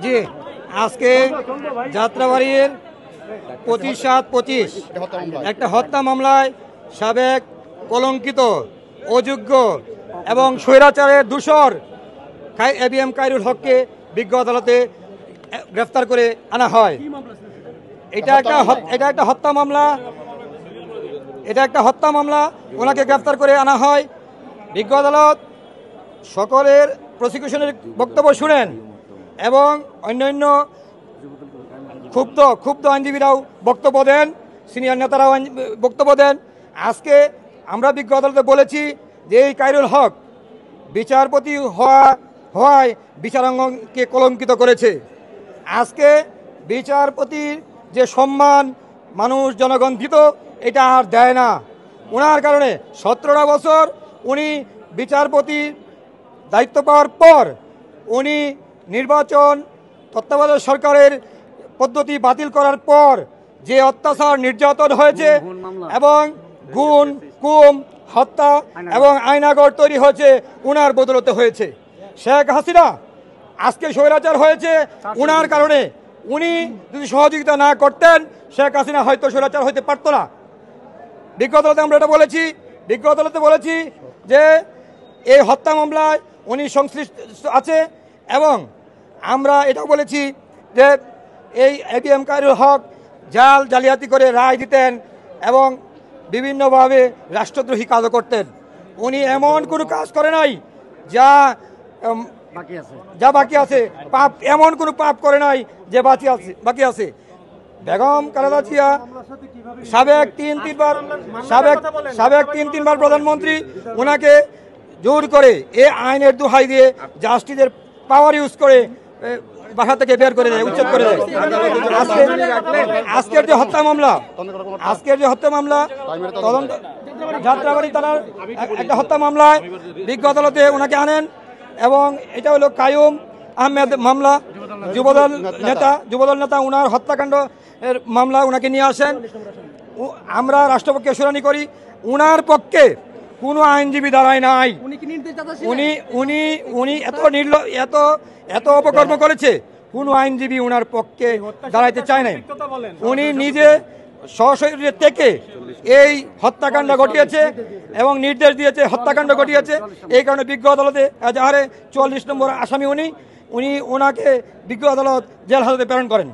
জি, আজকে যাত্রাবাড়ির 25/7/25 একটা হত্যা মামলায় সাবেক কলঙ্কিত অযোগ্য এবং স্বৈরাচারের দূষর ABM কায়রুল হককে বিজ্ঞ আদালতে গ্রেফতার করে আনা হয়। এটা একটা হত্যা মামলা। ওনাকে গ্রেফতার করে আনা হয়। বিজ্ঞ আদালত সকলের প্রসিকিউশনের বক্তব্য শুনেন এবং অন্যান্য ক্ষুব্ধ আইনজীবীরাও বক্তব্য দেন, সিনিয়র নেতারাও বক্তব্য দেন। আজকে আমরা বিজ্ঞ আদালতে বলেছি যে এই কায়রুল হক বিচারপতি হওয়ায় বিচারাঙ্গনকে কলঙ্কিত করেছে। আজকে বিচারপতির যে সম্মান মানুষ জনগণ দিত এটা আর দেয় না। ওনার কারণে 17টা বছর উনি বিচারপতির দায়িত্ব পাওয়ার পর উনি নির্বাচন তত্ত্বাবধায়ক সরকারের পদ্ধতি বাতিল করার পর যে অত্যাচার নির্যাতন হয়েছে এবং গুম হত্যা এবং আয়নাগর তৈরি হয়েছে উনার বদলতে হয়েছে। শেখ হাসিনা আজকে স্বৈরাচার হয়েছে উনার কারণে। উনি যদি সহযোগিতা না করতেন শেখ হাসিনা হয়তো স্বৈরাচার হইতে পারত না। বিজ্ঞ আদালতে আমরা এটা বলেছি যে এই হত্যা মামলায় উনি সংশ্লিষ্ট আছে এবং আমরা এটাও বলেছি যে এই ABM কায়রুল হক জালিয়াতি করে রায় দিতেন এবং বিভিন্নভাবে রাষ্ট্রদ্রোহী কাজও করতেন। উনি এমন কোনো কাজ করে নাই যা বাকি আছে, পাপ এমন কোনো পাপ করে নাই যে বাকি আছে। বেগম খালেদা জিয়া সাবেক তিন তিনবার প্রধানমন্ত্রী, ওনাকে জোর করে এ আইনের দোহাই দিয়ে জাস্টিসের পাওয়ার ইউজ করে বাসা থেকে বের করে দেয়, উচ্ছেদ করে দেয়। আজকের যে হত্যা মামলা তদন্ত যাত্রাবাড়ি থানার একটা হত্যা মামলায় বিজ্ঞ আদালতে ওনাকে আনেন এবং এটা হলো কায়ুম আহমেদ মামলা, যুবদল নেতা উনার হত্যাকাণ্ড এর মামলা ওনাকে নিয়ে আসেন। আমরা রাষ্ট্রপক্ষে শুনানি করি, উনার পক্ষে কোনো আইনজীবী দাঁড়ায় নাই। উনি এত অপকর্ম করেছে কোনো আইনজীবী উনার পক্ষে দাঁড়াইতে চায় নাই। উনি নিজে সশরীরে থেকে এই হত্যাকাণ্ড ঘটিয়েছে এবং নির্দেশ দিয়েছে হত্যাকাণ্ড ঘটিয়েছে। এই কারণে বিজ্ঞ আদালতে এজাহারে 44 নম্বর আসামি উনি ওনাকে বিজ্ঞ আদালত জেল হাজতে প্রেরণ করেন।